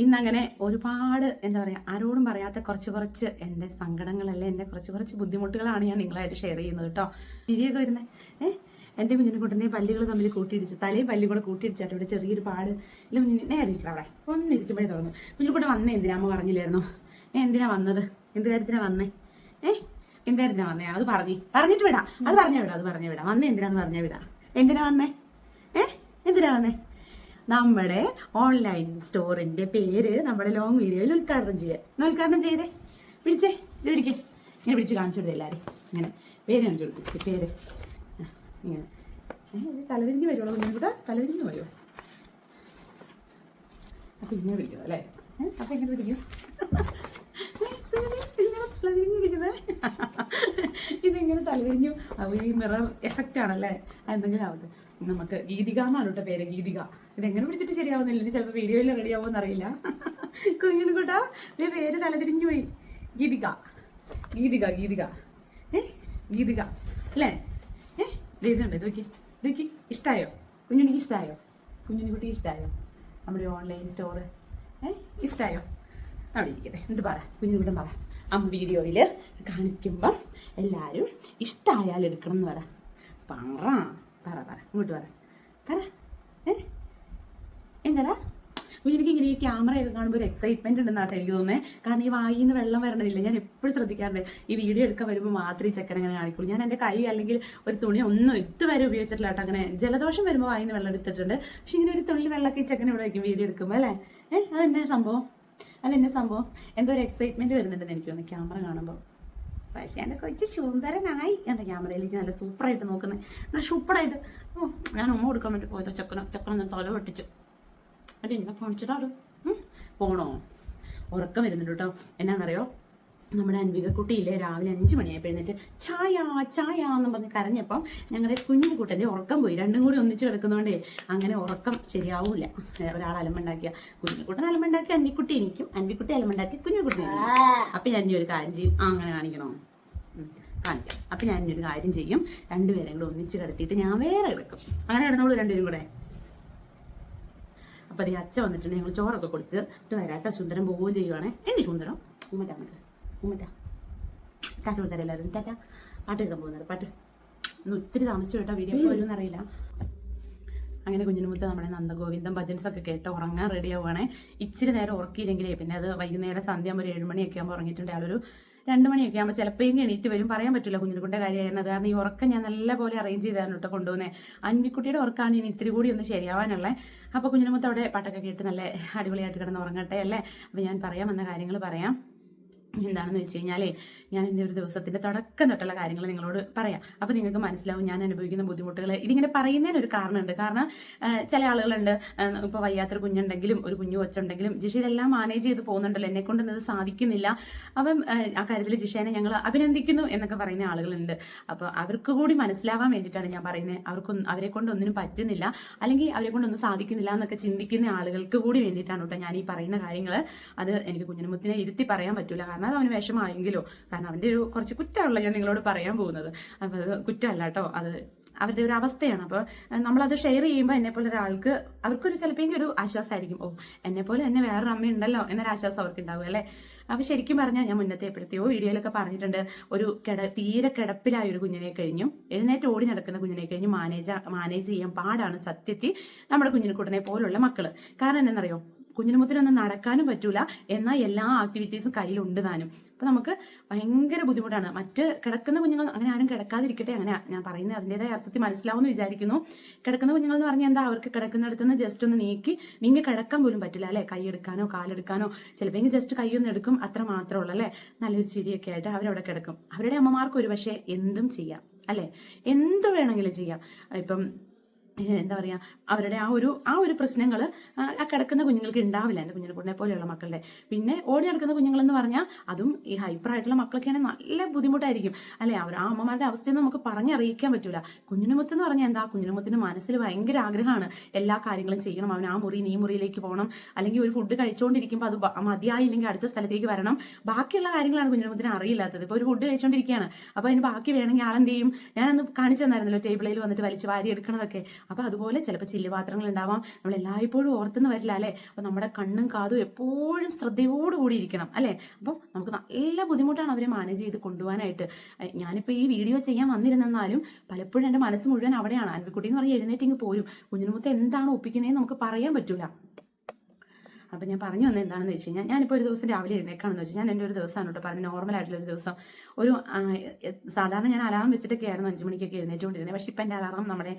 ഇന്നങ്ങനെ ഒരുപാട് എന്താ പറയുക ആരോടും പറയാത്ത കുറച്ച് എൻ്റെ സങ്കടങ്ങളല്ല എൻ്റെ കുറച്ച് ബുദ്ധിമുട്ടുകളാണ് ഞാൻ നിങ്ങളായിട്ട് ഷെയർ ചെയ്യുന്നത് കേട്ടോ. ചിരിയൊക്കെ വരുന്നത് എൻ്റെ കുഞ്ഞിനെക്കുട്ടൻ്റെ പല്ലുകൾ തമ്മിൽ കൂട്ടിയിടിച്ച് തലയും പല്ലും കൂടെ കൂട്ടിയിടിച്ചാട്ടോ. ഇവിടെ ചെറിയൊരു പാട് ഇല്ല കുഞ്ഞിന് നേരെ ഇരിക്കണം. അവിടെ ഒന്നിരിക്കുമ്പോഴേ തുറന്നു. കുഞ്ഞിനെക്കൂടെ വന്നേ എന്തിനാ അമ്മ പറഞ്ഞില്ലായിരുന്നോ? എന്തിനാ വന്നത്? എന്ത് കാര്യത്തിനാ വന്നേ? എന്ത് കാര്യത്തിനാ വന്നേ? അത് പറഞ്ഞിട്ട് വിടാം. അത് പറഞ്ഞ വിടാം. വന്നേ എന്തിനാന്ന് പറഞ്ഞ വിടാം. എന്തിനാ വന്നേ? എന്തിനാ വന്നേ? നമ്മുടെ ഓൺലൈൻ സ്റ്റോറിന്റെ പേര് നമ്മുടെ ലോങ് വീഡിയോയിൽ ഉദ്ഘാടനം ചെയ്തേ. പിടിച്ചേ, ഇത് പിടിക്കേ. ഇങ്ങനെ പിടിച്ച് കാണിച്ചു വിടുക എല്ലാവരും. ഇങ്ങനെ പേര് കാണിച്ചു കൊടുക്കും. പേര് ഇങ്ങനെ തലവിരിഞ്ഞ് വരുമോ? കുഞ്ഞിക്കൂട്ട തലവിരിഞ്ഞ് വരുമോ? അപ്പൊ ഇങ്ങനെ പിടിക്കും അല്ലേ? അപ്പൊ എങ്ങനെ പിടിക്കും? തലവിരിഞ്ഞിരിക്കുന്നത് ഇതിങ്ങനെ തലവിരിഞ്ഞു. ഈ മിറർ എഫക്റ്റ് ആണല്ലേ? എന്തെങ്കിലും ആവട്ടെ. നമുക്ക് ഗീതിക എന്നാണ് കേട്ടോ പേര്. ഗീതിക. ഇതെങ്ങനെ പിടിച്ചിട്ട് ശരിയാവുന്നില്ല. ഇനി ചിലപ്പോൾ വീഡിയോയിൽ റെഡി ആവുമെന്ന് അറിയില്ല. കുഞ്ഞിന് കൂട്ടാ പേര് തലതിരിഞ്ഞു പോയി. ഗീതിക ഗീതിക അല്ലേ? ഇതുണ്ട്. ഇത് നോക്കി. ഇഷ്ടമായോ? കുഞ്ഞുണിക്ക് ഇഷ്ടമായോ? കുഞ്ഞുണിക്കുട്ടി ഇഷ്ടമായോ? നമ്മുടെ ഓൺലൈൻ സ്റ്റോറ് ഇഷ്ടമായോ? അവിടെ ഇരിക്കട്ടെ. എന്ത് പറ കുഞ്ഞുകൂട്ടം പറ. വീഡിയോയിൽ കാണിക്കുമ്പം എല്ലാവരും ഇഷ്ടമായാൽ എടുക്കണം എന്ന് പറ. ഇങ്ങോട്ട് പറ. എന്താ കുഞ്ഞിക്ക് ഇങ്ങനെ ഈ ക്യാമറയൊക്കെ കാണുമ്പോൾ ഒരു എക്സൈറ്റ്മെന്റ് ഉണ്ടെന്നാട്ടോ എനിക്ക് തോന്നുന്നത്. കാരണം ഈ വായിൽ നിന്ന് വെള്ളം വരണതില്ല. ഞാൻ എപ്പോഴും ശ്രദ്ധിക്കാറുണ്ട്. ഈ വീഡിയോ എടുക്കാൻ വരുമ്പോൾ മാത്രമേ ഈ ചെക്കൻ അങ്ങനെ കാണിക്കുള്ളൂ. ഞാൻ എൻ്റെ കൈ അല്ലെങ്കിൽ ഒരു തുണി ഒന്നും ഇതുവരെ ഉപയോഗിച്ചിട്ടില്ല കേട്ടോ. അങ്ങനെ ജലദോഷം വരുമ്പോൾ വായിൽ നിന്ന് വെള്ളം എടുത്തിട്ടുണ്ട്. പക്ഷെ ഇങ്ങനെ ഒരു തുള്ളി വെള്ളമൊക്കെ ഈ ചെക്കൻ ഇവിടെ വയ്ക്കും വീഡിയോ എടുക്കുമ്പോൾ അല്ലേ? അതെന്നെ സംഭവം എന്തോ ഒരു എക്സൈറ്റ്മെന്റ് വരുന്നുണ്ടെന്ന് എനിക്ക് തോന്നുന്നു ക്യാമറ കാണുമ്പോൾ. പക്ഷേ എൻ്റെ കൊച്ചു സുന്ദരനായി എൻ്റെ ക്യാമറയിലേക്ക് നല്ല സൂപ്പറായിട്ട് നോക്കുന്നത്. നല്ല സൂപ്പറായിട്ട്. ഞാൻ ഉമ്മ കൊടുക്കാൻ വേണ്ടി പോയത് ചക്കന തല പൊട്ടിച്ചു. എന്നിട്ട് ഇങ്ങനെ കാണിച്ചിട്ടാണ് പോണോ? ഉറക്കം വരുന്നുണ്ട് കേട്ടോ. എന്നാന്നറിയോ? നമ്മുടെ അൻവികക്കുട്ടിയില്ലേ രാവിലെ 5 മണിയായപ്പോൾ എഴുന്നേറ്റ് ചായ എന്നും പറഞ്ഞ് കരഞ്ഞപ്പം ഞങ്ങളുടെ കുഞ്ഞിക്കുട്ടൻ്റെ ഉറക്കം പോയി. രണ്ടും കൂടി ഒന്നിച്ച് കിടക്കുന്നതുകൊണ്ടേ അങ്ങനെ ഉറക്കം ശരിയാവൂല. ഒരാൾ അലമ്പുണ്ടാക്കിയ കുഞ്ഞിക്കുട്ടൻ അലമ്പുണ്ടാക്കി അൻവിക്കുട്ടി എനിക്കും, അൻവിക്കുട്ടി അലമ്പുണ്ടാക്കി കുഞ്ഞിക്കുട്ടി. അപ്പം ഞാൻ ഇനി ഒരു കാര്യം ചെയ്യും. അങ്ങനെ കാണിക്കണം, കാണിക്കാം. അപ്പം ഞാൻ ഇനി ഒരു കാര്യം ചെയ്യും. രണ്ടുപേരും കൂടെ ഒന്നിച്ച് കിടത്തിയിട്ട് ഞാൻ വേറെ കിടക്കും. അങ്ങനെ കിടന്നോളൂ രണ്ടുപേരും കൂടെ. അപ്പം അത് അച്ഛൻ വന്നിട്ടുണ്ടെങ്കിൽ ഞങ്ങൾ ചോറൊക്കെ കൊടുത്തിട്ട് വരാട്ടോ. സുന്ദരം പോവുകയും ചെയ്യുവാണേ. എന്ത് സുന്ദരം? ഉമ്മറ്റാ ടാറ്റ കൊടുത്തരാം എല്ലാവരും. ടാറ്റ. പാട്ട് കേൾക്കാൻ പോകുന്നത്. പാട്ട് ഇന്ന് ഒത്തിരി താമസിച്ചു കേട്ടോ. വീഡിയോ പോലും അറിയില്ല. അങ്ങനെ കുഞ്ഞിനുമുത്ത് നമ്മുടെ നന്ദഗോവിന്ദം ഭജൻസൊക്കെ കേട്ട് ഉറങ്ങാൻ റെഡി ആവുകയാണേ. ഇച്ചിരി നേരം ഉറക്കിയില്ലെങ്കിലേ പിന്നെ അത് വൈകുന്നേരം സന്ധ്യ ആകുമ്പോൾ 7 മണിയൊക്കെ ആകുമ്പോൾ ഉറങ്ങിയിട്ടുണ്ട്. ആളൊരു 2 മണിയൊക്കെ ആകുമ്പോൾ ചിലപ്പോൾ എണീറ്റ് വരും. പറയാൻ പറ്റില്ല കുഞ്ഞിനുകുട്ടിയുടെ കാര്യമായിരുന്നത്. കാരണം ഈ ഉറക്കം ഞാൻ നല്ല പോലെ അറേഞ്ച് ചെയ്താണ് കേട്ടോ കൊണ്ടുപോകുന്നത്. അൻവിക്കുട്ടിയുടെ ഉറക്കമാണ് ഇനി ഇത്തിരി കൂടി ഒന്ന് ശരിയാവാനുള്ളത്. അപ്പോൾ കുഞ്ഞിനുമുത്ത് അവിടെ പാട്ടൊക്കെ കേട്ട് നല്ല അടിപൊളിയായിട്ട് കിടന്ന് ഉറങ്ങട്ടെ അല്ലേ? അപ്പോൾ ഞാൻ പറയാൻ വന്ന കാര്യങ്ങൾ പറയാം. എന്താണെന്ന് വെച്ച് കഴിഞ്ഞാലേ ഞാൻ എൻ്റെ ഒരു ദിവസത്തിൻ്റെ തുടക്കം തൊട്ടുള്ള കാര്യങ്ങൾ നിങ്ങളോട് പറയാം. അപ്പോൾ നിങ്ങൾക്ക് മനസ്സിലാവും ഞാൻ അനുഭവിക്കുന്ന ബുദ്ധിമുട്ടുകൾ. ഇതിങ്ങനെ പറയുന്നതിനൊരു കാരണമുണ്ട്. കാരണം ചില ആളുകളുണ്ട് ഇപ്പോൾ വയ്യാത്തൊരു കുഞ്ഞുണ്ടെങ്കിലും ഒരു കുഞ്ഞു കൊച്ചുണ്ടെങ്കിലും ജിഷ ഇതെല്ലാം മാനേജ് ചെയ്ത് പോകുന്നുണ്ടല്ലോ, എന്നെക്കൊണ്ട് ഇത് സാധിക്കുന്നില്ല, അപ്പം ആ കാര്യത്തിൽ ജിഷേനെ ഞങ്ങൾ അഭിനന്ദിക്കുന്നു എന്നൊക്കെ പറയുന്ന ആളുകളുണ്ട്. അപ്പോൾ അവർക്ക് കൂടി മനസ്സിലാവാൻ വേണ്ടിയിട്ടാണ് ഞാൻ പറയുന്നത്. അവരെ കൊണ്ട് ഒന്നിനും പറ്റുന്നില്ല അല്ലെങ്കിൽ അവരെ കൊണ്ടൊന്നും സാധിക്കുന്നില്ല എന്നൊക്കെ ചിന്തിക്കുന്ന ആളുകൾക്ക് കൂടി വേണ്ടിയിട്ടാണ് കേട്ടോ ഞാൻ ഈ പറയുന്ന കാര്യങ്ങൾ. അത് എനിക്ക് കുഞ്ഞിനുമുത്തിനെ ഇരുത്തി പറയാൻ പറ്റില്ല. കാരണം അത് അവന് വിഷമായെങ്കിലോ, കാരണം അവൻ്റെ ഒരു കുറച്ച് കുറ്റമുള്ള ഞാൻ നിങ്ങളോട് പറയാൻ പോകുന്നത്. അപ്പോൾ അത് കുറ്റമല്ല കേട്ടോ, അത് അവരുടെ ഒരു അവസ്ഥയാണ്. അപ്പോൾ നമ്മളത് ഷെയർ ചെയ്യുമ്പോൾ എന്നെപ്പോലെ ഒരാൾക്ക് അവർക്കൊരു ചിലപ്പോൾ ഒരു ആശ്വാസമായിരിക്കും. എന്നെപ്പോലെ തന്നെ വേറൊരു അമ്മയുണ്ടല്ലോ എന്നൊരു ആശ്വാസം അവർക്ക് ഉണ്ടാവും അല്ലേ? അപ്പോൾ ശരിക്കും പറഞ്ഞാൽ ഞാൻ മുന്നത്തെ എപ്പോഴത്തെയോ വീഡിയോയിലൊക്കെ പറഞ്ഞിട്ടുണ്ട്. ഒരു തീരെ കിടപ്പിലായ ഒരു കുഞ്ഞിനെ കഴിഞ്ഞും എഴുന്നേറ്റ് ഓടി നടക്കുന്ന കുഞ്ഞിനെ കഴിഞ്ഞും മാനേജ് ചെയ്യാൻ പാടാണ് സത്യത്തിൽ നമ്മുടെ കുഞ്ഞിനെക്കുട്ടനെ പോലുള്ള മക്കള്. കാരണം എന്താണെന്നറിയോ? കുഞ്ഞിനുമുത്തിനൊന്നും നടക്കാനും പറ്റൂല, എന്നാൽ എല്ലാ ആക്ടിവിറ്റീസും കയ്യിലുണ്ട് താനും. അപ്പോൾ നമുക്ക് ഭയങ്കര ബുദ്ധിമുട്ടാണ്. മറ്റ് കിടക്കുന്ന കുഞ്ഞുങ്ങൾ അങ്ങനെ ആരും കിടക്കാതിരിക്കട്ടെ. അങ്ങനെ ഞാൻ പറയുന്നത് അതിൻ്റെതായ അർത്ഥത്തിൽ മനസ്സിലാവുമെന്ന് വിചാരിക്കുന്നു. കിടക്കുന്ന കുഞ്ഞുങ്ങൾ എന്ന് പറഞ്ഞാൽ എന്താ? അവർക്ക് കിടക്കുന്നിടത്തുനിന്ന് ജസ്റ്റ് ഒന്ന് നീങ്ങി കിടക്കാൻ പോലും പറ്റില്ല അല്ലേ? കൈ എടുക്കാനോ കാലെടുക്കാനോ ചിലപ്പോൾ ജസ്റ്റ് കൈയൊന്നും എടുക്കും, അത്ര മാത്രമേ ഉള്ളൂ അല്ലേ? നല്ലൊരു ചിരിയൊക്കെ ആയിട്ട് അവരവിടെ കിടക്കും. അവരുടെ അമ്മമാർക്ക് ഒരു പക്ഷേ എന്തും ചെയ്യാം അല്ലേ? എന്ത് വേണമെങ്കിലും ചെയ്യാം. ഇപ്പം എന്താ പറയുക, അവരുടെ ആ ഒരു പ്രശ്നങ്ങൾ ആ കിടക്കുന്ന കുഞ്ഞുങ്ങൾക്ക് ഉണ്ടാവില്ല. എൻ്റെ കുഞ്ഞിനെ പോലെയുള്ള മക്കളുടെ. പിന്നെ ഓടി നടക്കുന്ന കുഞ്ഞുങ്ങളെന്ന് പറഞ്ഞാൽ അതും ഈ ഹൈപ്പർ ആയിട്ടുള്ള മക്കളൊക്കെയാണെങ്കിൽ നല്ല ബുദ്ധിമുട്ടായിരിക്കും അല്ലേ? ആ അമ്മമാരുടെ അവസ്ഥയൊന്നും നമുക്ക് പറഞ്ഞറിയിക്കാൻ പറ്റൂല. കുഞ്ഞിനുമുത്ത് എന്ന് പറഞ്ഞാൽ എന്താ? കുഞ്ഞിനുമുത്തിന് മനസ്സിൽ ഭയങ്കര ആഗ്രഹമാണ് എല്ലാ കാര്യങ്ങളും ചെയ്യണം. അവൻ ആ മുറി ഈ മുറിയിലേക്ക് പോകണം, അല്ലെങ്കിൽ ഒരു ഫുഡ് കഴിച്ചുകൊണ്ടിരിക്കുമ്പോൾ അത് മതിയായില്ലെങ്കിൽ അടുത്ത സ്ഥലത്തേക്ക് വരണം. ബാക്കിയുള്ള കാര്യങ്ങളാണ് കുഞ്ഞിനുമുത്തിന് അറിയില്ലാത്തത്. ഇപ്പോൾ ഒരു ഫുഡ് കഴിച്ചുകൊണ്ടിരിക്കുകയാണ്, അപ്പോൾ അതിന് ബാക്കി വേണമെങ്കിൽ ആളെന്ത് ചെയ്യും? ഞാനന്ന് കാണിച്ചു തന്നായിരുന്നല്ലോ ടേബിളിൽ വന്നിട്ട് വലിച്ച് വാരി എടുക്കണതൊക്കെ. അപ്പോൾ അതുപോലെ ചിലപ്പോൾ ചില്ലുപാത്രങ്ങൾ ഉണ്ടാവാം, നമ്മൾ എല്ലായ്പ്പോഴും ഓർത്തുനിന്ന് വരില്ല അല്ലേ. അപ്പോൾ നമ്മുടെ കണ്ണും കാതും എപ്പോഴും ശ്രദ്ധയോടുകൂടി ഇരിക്കണം അല്ലേ. അപ്പോൾ നമുക്ക് നല്ല ബുദ്ധിമുട്ടാണ് അവരെ മാനേജ് ചെയ്ത് കൊണ്ടുപോകാനായിട്ട്. ഞാനിപ്പോൾ ഈ വീഡിയോ ചെയ്യാൻ വന്നിരുന്നാലും പലപ്പോഴും എൻ്റെ മനസ്സ് മുഴുവൻ അവിടെയാണ്. അൻവിക്കുട്ടി എന്ന് പറഞ്ഞ് എഴുന്നേറ്റിങ്ങ് പോരും. കുഞ്ഞിനുമുത്ത് എന്താണ് ഒപ്പിക്കുന്നതെന്ന് നമുക്ക് പറയാൻ പറ്റൂല. അപ്പം ഞാൻ പറഞ്ഞു വന്നത് എന്താണെന്ന് വെച്ച് കഴിഞ്ഞാൽ, ഞാനിപ്പോൾ ഒരു ദിവസം രാവിലെ എഴുന്നേക്കാണെന്ന് വെച്ചാൽ, ഞാൻ എൻ്റെ ഒരു ദിവസമാണ് കേട്ടോ പറഞ്ഞ്, നോർമലായിട്ടുള്ളൊരു ദിവസം. ഒരു സാധാരണ ഞാൻ അലാറം വെച്ചിട്ടൊക്കെ ആയിരുന്നു 5 മണിക്കൊക്കെ എഴുന്നേറ്റുകൊണ്ടിരുന്നത്. പക്ഷേ ഇപ്പം എൻ്റെ അലാറം നമ്മുടെ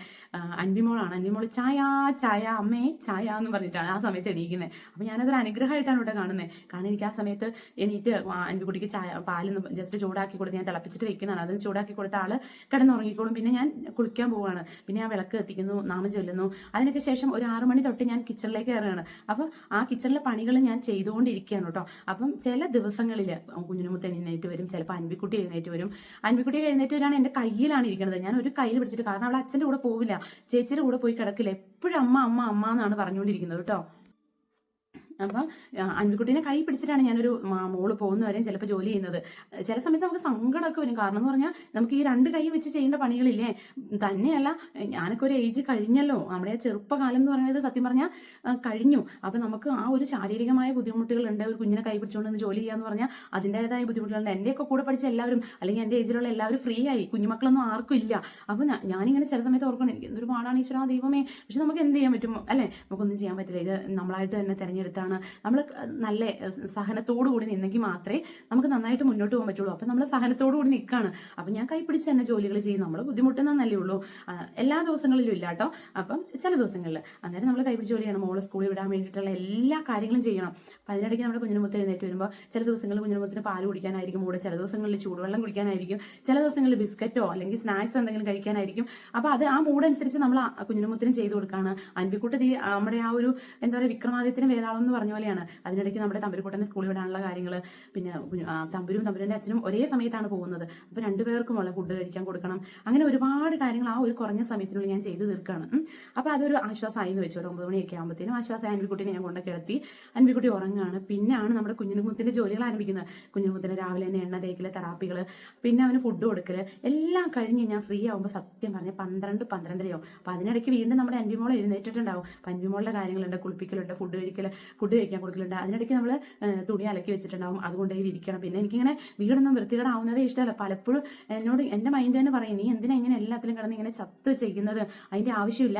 അൻവിമോളാണ്. അൻവിമോൾ ചായ ചായ അമ്മേ ചായ എന്ന് പറഞ്ഞിട്ടാണ് ആ സമയത്ത് എണീക്കുന്നത്. അപ്പം ഞാനതൊരു അനുഗ്രഹമായിട്ടാണ് ഇവിടെ കാണുന്നത്. കാരണം എനിക്ക് ആ സമയത്ത് എണീറ്റ് അൻവിക്കുട്ടിക്ക് ചായ പാലൊന്ന് ജസ്റ്റ് ചൂടാക്കി കൊടുത്ത് ഞാൻ തിളപ്പിച്ചിട്ട് വെക്കുന്നതാണ്. അത് ചൂടാക്കി കൊടുത്ത ആൾ കിടന്നുറങ്ങിക്കോളും. പിന്നെ ഞാൻ കുളിക്കാൻ പോവുകയാണ്. പിന്നെ ആ വിളക്ക് എത്തിക്കുന്നു, നാമം ചൊല്ലുന്നു. അതിനൊക്കെ ശേഷം ഒരു 6 മണി തൊട്ട് ഞാൻ കിച്ചണിലേക്ക് കയറുകയാണ്. അപ്പോൾ ആ കിച്ചണിലെ പണികൾ ഞാൻ ചെയ്തുകൊണ്ടിരിക്കുകയാണ് കേട്ടോ. അപ്പം ചില ദിവസങ്ങളിൽ കുഞ്ഞിനുമുത്ത് എഴുന്നേറ്റ് വരും, ചിലപ്പോൾ അൻവിക്കുട്ടി എഴുന്നേറ്റ് വരും. അൻവിക്കുട്ടി എഴുന്നേറ്റ് വരാണ് എൻ്റെ കയ്യിലാണ് ഇരിക്കുന്നത്. ഞാൻ ഒരു കയ്യിൽ പിടിച്ചിട്ട്, കാരണം അവൾ അച്ഛൻ്റെ കൂടെ പോവില്ല, ചേച്ചിയുടെ കൂടെ പോയി കിടക്കില്ല, എപ്പോഴും അമ്മ അമ്മ അമ്മ എന്നാണ് പറഞ്ഞുകൊണ്ടിരിക്കുന്നത് കേട്ടോ. അപ്പം അൻവിക്കുട്ടീനെ കൈ പിടിച്ചിട്ടാണ് ഞാനൊരു മോള് പോകുന്നവരെയും ചിലപ്പോൾ ജോലി ചെയ്യുന്നത്. ചില സമയത്ത് നമുക്ക് സങ്കടമൊക്കെ വരും. കാരണം എന്ന് പറഞ്ഞാൽ നമുക്ക് ഈ 2 കൈ വെച്ച് ചെയ്യേണ്ട പണികളില്ലേ. തന്നെയല്ല, ഞാനൊക്കെ ഒരു ഏജ് കഴിഞ്ഞല്ലോ. നമ്മുടെ ചെറുപ്പകാലം എന്ന് പറയുന്നത് സത്യം പറഞ്ഞാൽ കഴിഞ്ഞു. അപ്പം നമുക്ക് ആ ഒരു ശാരീരികമായ ബുദ്ധിമുട്ടുകളുണ്ട്. ഒരു കുഞ്ഞിനെ കൈ പിടിച്ചുകൊണ്ട് ജോലി ചെയ്യാന്ന് പറഞ്ഞാൽ അതിൻ്റെതായ ബുദ്ധിമുട്ടുകളുണ്ട്. എൻ്റെയൊക്കെ കൂടെ പഠിച്ച എല്ലാവരും, അല്ലെങ്കിൽ എൻ്റെ ഏജിലുള്ള എല്ലാവരും ഫ്രീ ആയി, കുഞ്ഞുമക്കളൊന്നും ആർക്കും ഇല്ല. അപ്പം ഞാനിങ്ങനെ ചില സമയത്ത് ഓർക്കണം, എനിക്ക് എന്തൊരു പാടാണ് ഈശ്വരാ ദൈവമേ. പക്ഷെ നമുക്ക് എന്ത് ചെയ്യാൻ പറ്റും അല്ലേ? നമുക്കൊന്നും ചെയ്യാൻ പറ്റില്ല. ഇത് നമ്മളായിട്ട് തന്നെ തിരഞ്ഞെടുത്താണ്. നമ്മൾ നല്ല സഹനത്തോടു കൂടി നിന്നെങ്കിൽ മാത്രമേ നമുക്ക് നന്നായിട്ട് മുന്നോട്ട് പോകാൻ പറ്റുള്ളൂ. അപ്പം നമ്മൾ സഹനത്തോടു കൂടി നിൽക്കുകയാണ്. അപ്പം ഞാൻ കൈപ്പിടിച്ച് തന്നെ ജോലികൾ ചെയ്യും. നമ്മൾ ബുദ്ധിമുട്ടുന്നല്ലേ ഉള്ളൂ. എല്ലാ ദിവസങ്ങളിലും ഇല്ല കേട്ടോ. അപ്പം ചില ദിവസങ്ങളിൽ അന്നേരം നമ്മൾ കൈപ്പിടിച്ച് ജോലിയാണ്. മോളെ സ്കൂളിൽ വിടാൻ വേണ്ടിയിട്ടുള്ള എല്ലാ കാര്യങ്ങളും ചെയ്യണം. അപ്പം അതിനിടയ്ക്ക് നമ്മുടെ കുഞ്ഞിനുമുത്ത് എഴുന്നേറ്റ് വരുമ്പോൾ ചില ദിവസങ്ങളിൽ കുഞ്ഞിനുമുത്തിന് പാല് കുടിക്കാനായിരിക്കും മൂട്, ചില ദിവസങ്ങളിൽ ചൂടുവെള്ളം കുടിക്കാനായിരിക്കും, ചില ദിവസങ്ങളിൽ ബിസ്ക്കറ്റോ അല്ലെങ്കിൽ സ്നാക്സ് എന്തെങ്കിലും കഴിക്കാനായിരിക്കും. അപ്പോൾ അത് ആ മൂടനുസരിച്ച് നമ്മൾ കുഞ്ഞിനുമുത്തിനും ചെയ്തു കൊടുക്കുകയാണ്. അൻവിക്കുട്ടി നമ്മുടെ ആ ഒരു എന്താ പറയുക, വിക്രമാദിത്യത്തിന് വേതാളം എന്ന് പറഞ്ഞ പോലെയാണ്. അതിനിടയ്ക്ക് നമ്മുടെ തമ്പുരുക്കുട്ടനെ സ്കൂളിൽ വിടാനുള്ള കാര്യങ്ങൾ, പിന്നെ തമ്പുരൻ്റെ അച്ഛനും ഒരേ സമയത്താണ് പോകുന്നത്. അപ്പോൾ 2 പേർക്കും ഉള്ള ഫുഡ് കഴിക്കാൻ കൊടുക്കണം. അങ്ങനെ ഒരുപാട് കാര്യങ്ങൾ ആ ഒരു കുറഞ്ഞ സമയത്തിനുള്ളിൽ ഞാൻ ചെയ്തു തീർക്കുകയാണ്. അപ്പോൾ അതൊരു ആശ്വാസമായി എന്ന് വെച്ചു. 9 മണിയൊക്കെ ആകുമ്പോഴത്തേനും ആശ്വാസമായി അൻവിക്കുട്ടിനെ ഞാൻ കൊണ്ട് കിടത്തി. അൻവിക്കുട്ടി ഉറങ്ങുകയാണ്. പിന്നെയാണ് നമ്മുടെ കുഞ്ഞിനുമുത്തിൻ്റെ ജോലികൾ ആരംഭിക്കുന്നത്. കുഞ്ഞിനുമുത്തിന് രാവിലെ തന്നെ എണ്ണ തേക്കൽ, തെറാപ്പികൾ, പിന്നെ അവന് ഫുഡ് കൊടുക്കൽ എല്ലാം കഴിഞ്ഞ് ഞാൻ ഫ്രീ ആകുമ്പോൾ സത്യം പറഞ്ഞാൽ 12-12:30 അപ്പോൾ അതിനിടയ്ക്ക് വീണ്ടും നമ്മുടെ അൻവിമോൾ എഴുന്നേറ്റിട്ടുണ്ടാവും. അപ്പോൾ അൻവിമോളുടെ കാര്യങ്ങളുണ്ട്, കുളിപ്പിക്കലുണ്ട്, ഫുഡ് കഴിക്കാൻ കൊടുക്കലുണ്ട്. അതിനിടയ്ക്ക് നമ്മൾ തുണി അലക്കി വെച്ചിട്ടുണ്ടാവും, അതുകൊണ്ട് വിരിക്കണം. പിന്നെ എനിക്കിങ്ങനെ വീടൊന്നും വൃത്തികേടാവുന്നതേ ഇഷ്ടമല്ല. പലപ്പോഴും എന്നോട് എൻ്റെ മൈൻഡ് തന്നെ പറയും, നീ എന്തിനാ ഇങ്ങനെ എല്ലാത്തിലും കിടന്ന് ഇങ്ങനെ ചത്ത് ചെയ്യുന്നത്, അതിൻ്റെ ആവശ്യമില്ല,